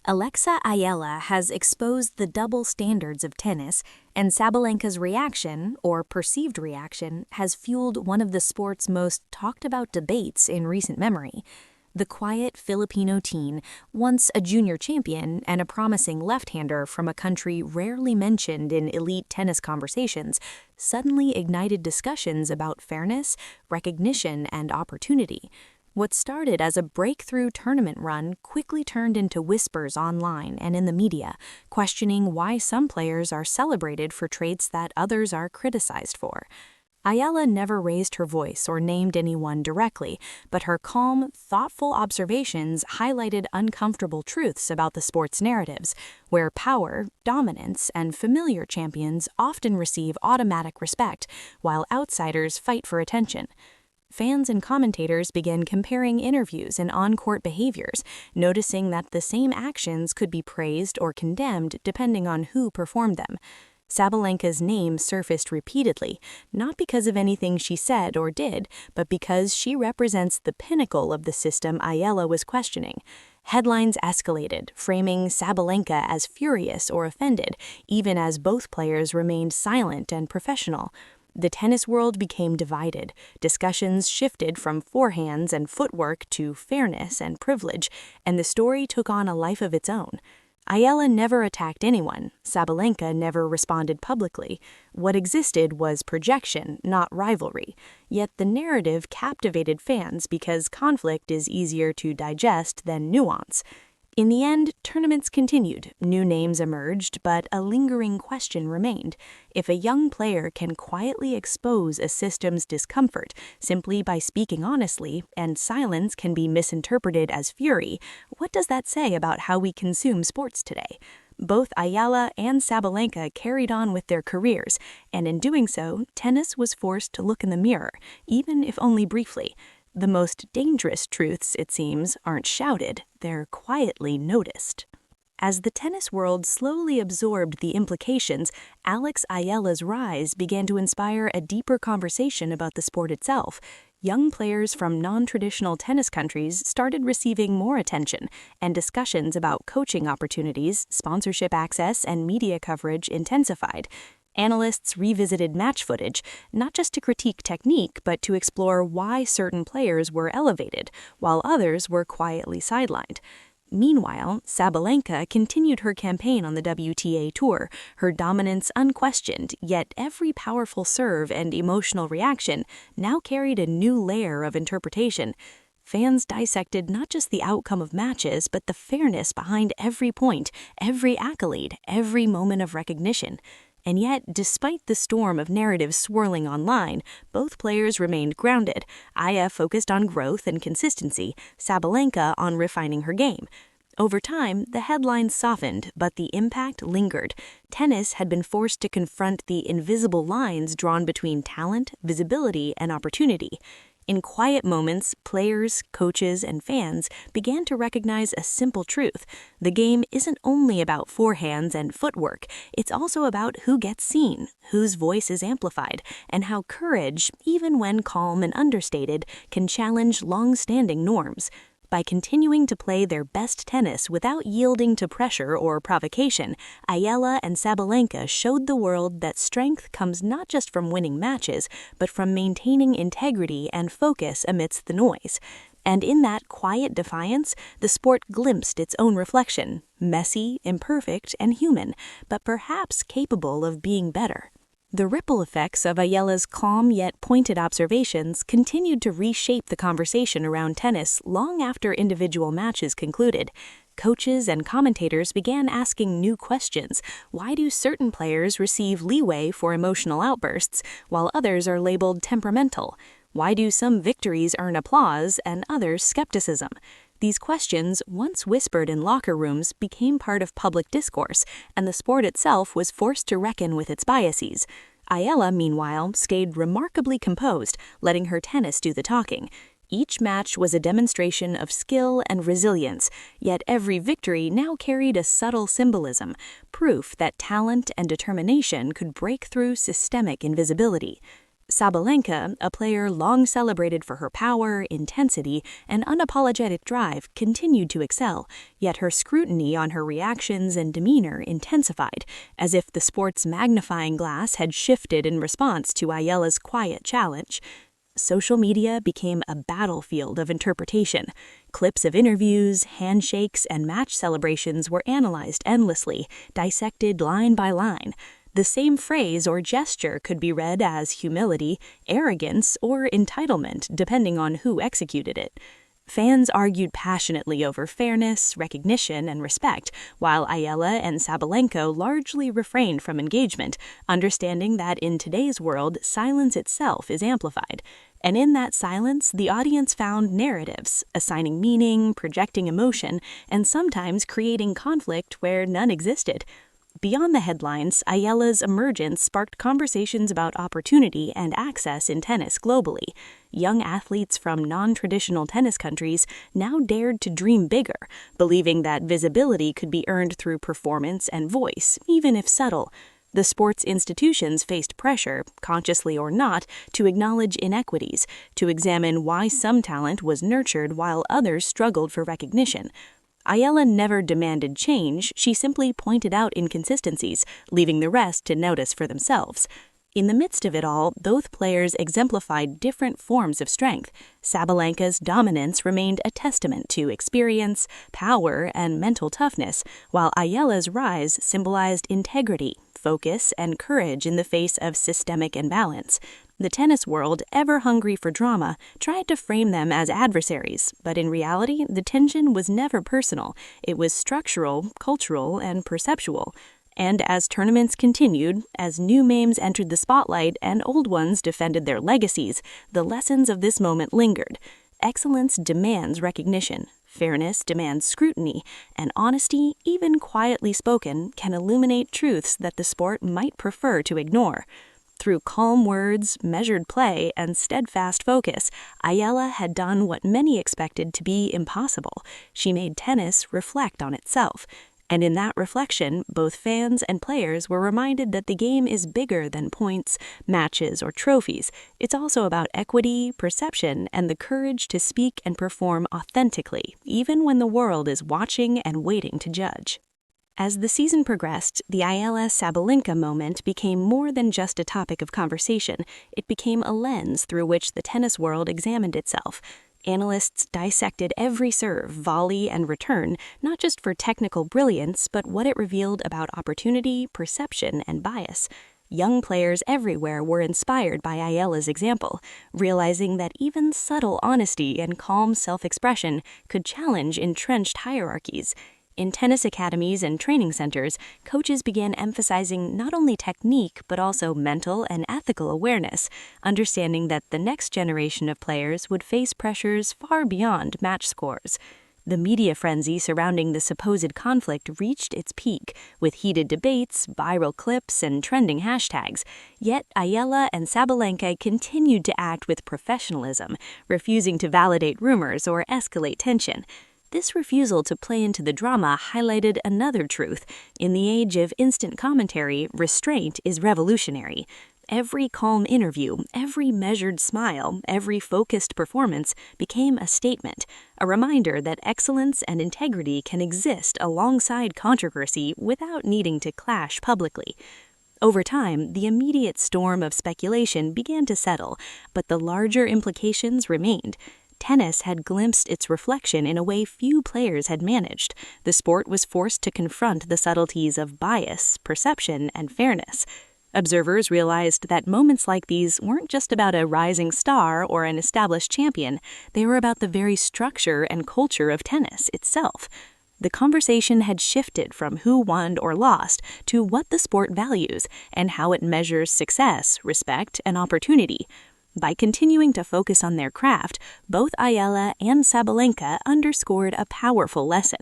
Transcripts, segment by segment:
Eala has exposed the double standards of tennis, and Sabalenka's reaction, or perceived reaction, has fueled one of the sport's most talked about debates in recent memory. The quiet Filipino teen, once a junior champion and a promising left-hander from a country rarely mentioned in elite tennis conversations, suddenly ignited discussions about fairness, recognition, and opportunity. What started as a breakthrough tournament run quickly turned into whispers online and in the media, questioning why some players are celebrated for traits that others are criticized for. Eala never raised her voice or named anyone directly, but her calm, thoughtful observations highlighted uncomfortable truths about the sport's narratives, where power, dominance, and familiar champions often receive automatic respect, while outsiders fight for attention. Fans and commentators began comparing interviews and on-court behaviors, noticing that the same actions could be praised or condemned depending on who performed them. Sabalenka's name surfaced repeatedly, not because of anything she said or did, but because she represents the pinnacle of the system Eala was questioning. Headlines escalated, framing Sabalenka as furious or offended, even as both players remained silent and professional. The tennis world became divided. Discussions shifted from forehands and footwork to fairness and privilege, and the story took on a life of its own. Eala never attacked anyone. Sabalenka never responded publicly. What existed was projection, not rivalry. Yet the narrative captivated fans because conflict is easier to digest than nuance. In the end, tournaments continued, new names emerged, but a lingering question remained. If a young player can quietly expose a system's discomfort simply by speaking honestly, and silence can be misinterpreted as fury, what does that say about how we consume sports today? Both Eala and Sabalenka carried on with their careers, and in doing so, tennis was forced to look in the mirror, even if only briefly. The most dangerous truths, it seems, aren't shouted, they're quietly noticed. As the tennis world slowly absorbed the implications, Eala's rise began to inspire a deeper conversation about the sport itself. Young players from non-traditional tennis countries started receiving more attention, and discussions about coaching opportunities, sponsorship access, and media coverage intensified. Analysts revisited match footage, not just to critique technique, but to explore why certain players were elevated, while others were quietly sidelined. Meanwhile, Sabalenka continued her campaign on the WTA Tour, her dominance unquestioned, yet every powerful serve and emotional reaction now carried a new layer of interpretation. Fans dissected not just the outcome of matches, but the fairness behind every point, every accolade, every moment of recognition. And yet, despite the storm of narratives swirling online, both players remained grounded. Aya focused on growth and consistency, Sabalenka on refining her game. Over time, the headlines softened, but the impact lingered. Tennis had been forced to confront the invisible lines drawn between talent, visibility, and opportunity. In quiet moments, players, coaches, and fans began to recognize a simple truth. The game isn't only about forehands and footwork, it's also about who gets seen, whose voice is amplified, and how courage, even when calm and understated, can challenge long-standing norms. By continuing to play their best tennis without yielding to pressure or provocation, Eala and Sabalenka showed the world that strength comes not just from winning matches, but from maintaining integrity and focus amidst the noise. And in that quiet defiance, the sport glimpsed its own reflection, messy, imperfect, and human, but perhaps capable of being better. The ripple effects of Eala's calm yet pointed observations continued to reshape the conversation around tennis long after individual matches concluded. Coaches and commentators began asking new questions. Why do certain players receive leeway for emotional outbursts, while others are labeled temperamental? Why do some victories earn applause and others skepticism? These questions, once whispered in locker rooms, became part of public discourse, and the sport itself was forced to reckon with its biases. Eala, meanwhile, stayed remarkably composed, letting her tennis do the talking. Each match was a demonstration of skill and resilience, yet every victory now carried a subtle symbolism, proof that talent and determination could break through systemic invisibility. Sabalenka, a player long celebrated for her power, intensity, and unapologetic drive, continued to excel, yet her scrutiny on her reactions and demeanor intensified, as if the sport's magnifying glass had shifted in response to Eala's quiet challenge. Social media became a battlefield of interpretation. Clips of interviews, handshakes, and match celebrations were analyzed endlessly, dissected line by line. The same phrase or gesture could be read as humility, arrogance, or entitlement, depending on who executed it. Fans argued passionately over fairness, recognition, and respect, while Eala and Sabalenka largely refrained from engagement, understanding that in today's world, silence itself is amplified. And in that silence, the audience found narratives, assigning meaning, projecting emotion, and sometimes creating conflict where none existed. Beyond the headlines, Eala's emergence sparked conversations about opportunity and access in tennis globally. Young athletes from non-traditional tennis countries now dared to dream bigger, believing that visibility could be earned through performance and voice, even if subtle. The sports institutions faced pressure, consciously or not, to acknowledge inequities, to examine why some talent was nurtured while others struggled for recognition. Eala never demanded change, she simply pointed out inconsistencies, leaving the rest to notice for themselves. In the midst of it all, both players exemplified different forms of strength. Sabalenka's dominance remained a testament to experience, power, and mental toughness, while Eala's rise symbolized integrity, focus, and courage in the face of systemic imbalance. The tennis world, ever hungry for drama, tried to frame them as adversaries, but in reality, the tension was never personal. It was structural, cultural, and perceptual. And as tournaments continued, as new names entered the spotlight and old ones defended their legacies, the lessons of this moment lingered. Excellence demands recognition. Fairness demands scrutiny, and honesty, even quietly spoken, can illuminate truths that the sport might prefer to ignore. Through calm words, measured play, and steadfast focus, Eala had done what many expected to be impossible. She made tennis reflect on itself. And in that reflection, both fans and players were reminded that the game is bigger than points, matches, or trophies. It's also about equity, perception, and the courage to speak and perform authentically, even when the world is watching and waiting to judge. As the season progressed, the Eala-Sabalenka moment became more than just a topic of conversation. It became a lens through which the tennis world examined itself. Analysts dissected every serve, volley, and return, not just for technical brilliance, but what it revealed about opportunity, perception, and bias. Young players everywhere were inspired by Eala's example, realizing that even subtle honesty and calm self-expression could challenge entrenched hierarchies. In tennis academies and training centers, coaches began emphasizing not only technique but also mental and ethical awareness, understanding that the next generation of players would face pressures far beyond match scores. The media frenzy surrounding the supposed conflict reached its peak, with heated debates, viral clips, and trending hashtags. Yet Eala and Sabalenka continued to act with professionalism, refusing to validate rumors or escalate tension. This refusal to play into the drama highlighted another truth. In the age of instant commentary, restraint is revolutionary. Every calm interview, every measured smile, every focused performance became a statement, a reminder that excellence and integrity can exist alongside controversy without needing to clash publicly. Over time, the immediate storm of speculation began to settle, but the larger implications remained. Tennis had glimpsed its reflection in a way few players had managed. The sport was forced to confront the subtleties of bias, perception, and fairness. Observers realized that moments like these weren't just about a rising star or an established champion, they were about the very structure and culture of tennis itself. The conversation had shifted from who won or lost to what the sport values and how it measures success, respect, and opportunity. By continuing to focus on their craft, both Eala and Sabalenka underscored a powerful lesson.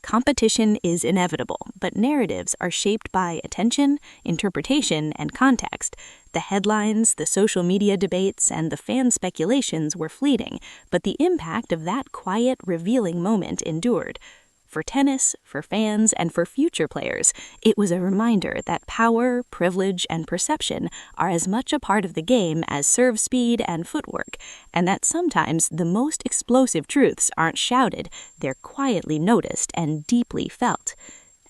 Competition is inevitable, but narratives are shaped by attention, interpretation, and context. The headlines, the social media debates, and the fan speculations were fleeting, but the impact of that quiet, revealing moment endured. For tennis, for fans, and for future players, it was a reminder that power, privilege, and perception are as much a part of the game as serve speed and footwork, and that sometimes the most explosive truths aren't shouted, they're quietly noticed and deeply felt.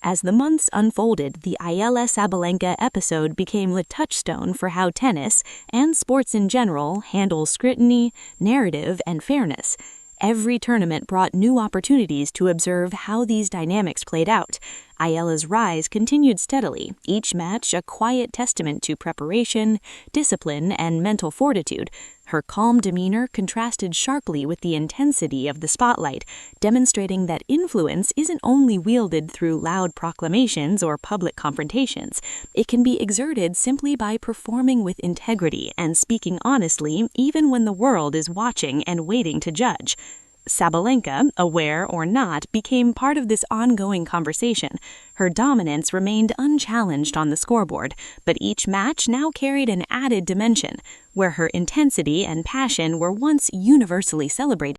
As the months unfolded, the Eala Sabalenka episode became the touchstone for how tennis, and sports in general, handle scrutiny, narrative, and fairness. Every tournament brought new opportunities to observe how these dynamics played out. Eala's rise continued steadily, each match a quiet testament to preparation, discipline, and mental fortitude. Her calm demeanor contrasted sharply with the intensity of the spotlight, demonstrating that influence isn't only wielded through loud proclamations or public confrontations. It can be exerted simply by performing with integrity and speaking honestly even when the world is watching and waiting to judge. Sabalenka, aware or not, became part of this ongoing conversation. Her dominance remained unchallenged on the scoreboard, but each match now carried an added dimension. Where her intensity and passion were once universally celebrated,